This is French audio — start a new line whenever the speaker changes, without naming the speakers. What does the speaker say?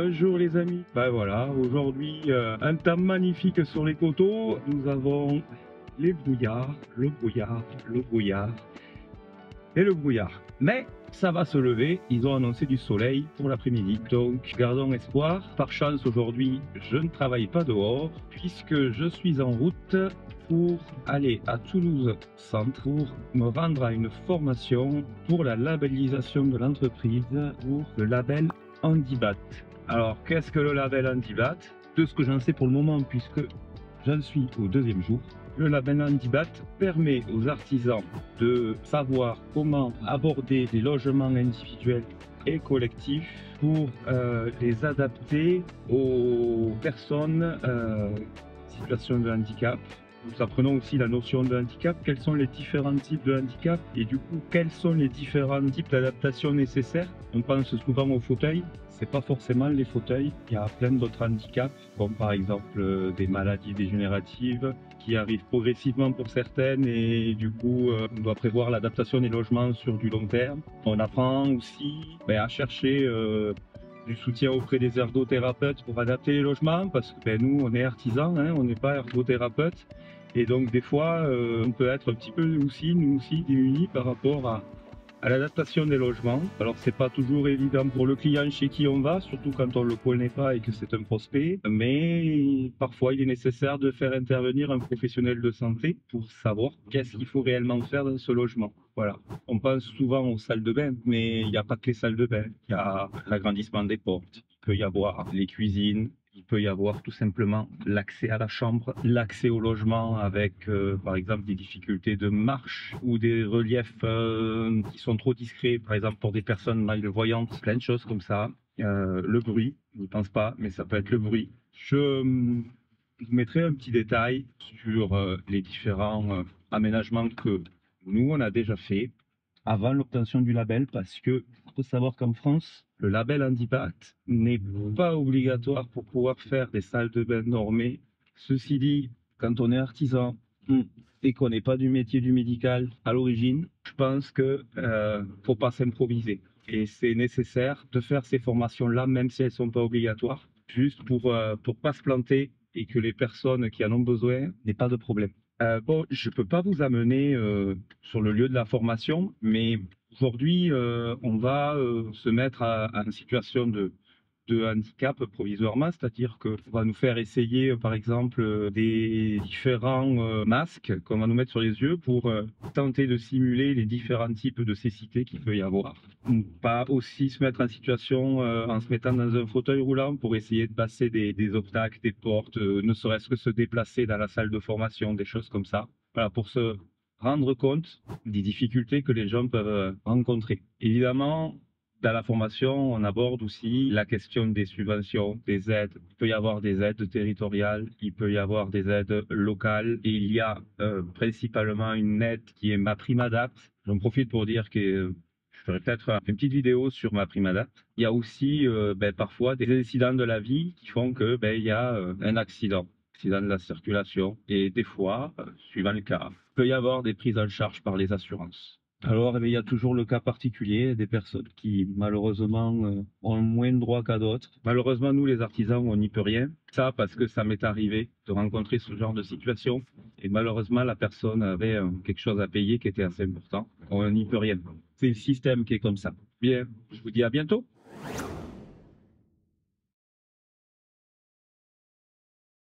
Bonjour les amis, ben voilà, aujourd'hui un temps magnifique sur les coteaux, nous avons les brouillards, le brouillard, le brouillard et le brouillard. Mais ça va se lever, ils ont annoncé du soleil pour l'après-midi, donc gardons espoir. Par chance aujourd'hui, je ne travaille pas dehors puisque je suis en route pour aller à Toulouse Centre pour me rendre à une formation pour la labellisation de l'entreprise pour le label Handibat. Alors, qu'est-ce que le label Handibat? De ce que j'en sais pour le moment, puisque j'en suis au deuxième jour, le label Handibat permet aux artisans de savoir comment aborder des logements individuels et collectifs pour les adapter aux personnes en situation de handicap. Nous apprenons aussi la notion de handicap, quels sont les différents types de handicap et du coup quels sont les différents types d'adaptation nécessaires. On pense souvent aux fauteuils, c'est pas forcément les fauteuils, il y a plein d'autres handicaps comme par exemple des maladies dégénératives qui arrivent progressivement pour certaines et du coup on doit prévoir l'adaptation des logements sur du long terme. On apprend aussi à chercher du soutien auprès des ergothérapeutes pour adapter les logements parce que nous on est artisans, on n'est pas ergothérapeutes et donc des fois on peut être un petit peu nous aussi démunis par rapport à l'adaptation des logements. Alors c'est pas toujours évident pour le client chez qui on va, surtout quand on le connaît pas et que c'est un prospect, mais parfois il est nécessaire de faire intervenir un professionnel de santé pour savoir qu'est-ce qu'il faut réellement faire dans ce logement. Voilà. On pense souvent aux salles de bain, mais il n'y a pas que les salles de bain. Il y a l'agrandissement des portes, il peut y avoir les cuisines, il peut y avoir tout simplement l'accès à la chambre, l'accès au logement avec par exemple des difficultés de marche ou des reliefs qui sont trop discrets, par exemple pour des personnes malvoyantes, plein de choses comme ça. Le bruit, je n'y pense pas, mais ça peut être le bruit. Je vous mettrai un petit détail sur les différents aménagements que nous on a déjà fait avant l'obtention du label parce que faut savoir qu'en France, le label Handibat n'est pas obligatoire pour pouvoir faire des salles de bain normées. Ceci dit, quand on est artisan et qu'on n'est pas du métier du médical à l'origine, je pense que faut pas s'improviser. Et c'est nécessaire de faire ces formations-là, même si elles sont pas obligatoires, juste pour pas se planter et que les personnes qui en ont besoin n'aient pas de problème. Bon, je peux pas vous amener sur le lieu de la formation, mais aujourd'hui, on va se mettre à une situation de handicap provisoirement, c'est-à-dire qu'on va nous faire essayer, par exemple, des différents masques qu'on va nous mettre sur les yeux pour tenter de simuler les différents types de cécité qu'il peut y avoir. Pas aussi se mettre en situation en se mettant dans un fauteuil roulant pour essayer de passer des obstacles, des portes, ne serait-ce que se déplacer dans la salle de formation, des choses comme ça. Voilà, pour se rendre compte des difficultés que les gens peuvent rencontrer. Évidemment, dans la formation, on aborde aussi la question des subventions, des aides. Il peut y avoir des aides territoriales, il peut y avoir des aides locales. Et il y a principalement une aide qui est MaPrimeAdapt. J'en profite pour dire que je ferai peut-être une petite vidéo sur MaPrimeAdapt. Il y a aussi parfois des incidents de la vie qui font que il y a un accident de la circulation. Et des fois, suivant le cas, il peut y avoir des prises en charge par les assurances. Alors, il y a toujours le cas particulier des personnes qui, malheureusement, ont moins de droits qu'à d'autres. Malheureusement, nous, les artisans, on n'y peut rien. Ça, parce que ça m'est arrivé de rencontrer ce genre de situation. Et malheureusement, la personne avait quelque chose à payer qui était assez important. On n'y peut rien. C'est le système qui est comme ça. Bien, je vous dis à bientôt.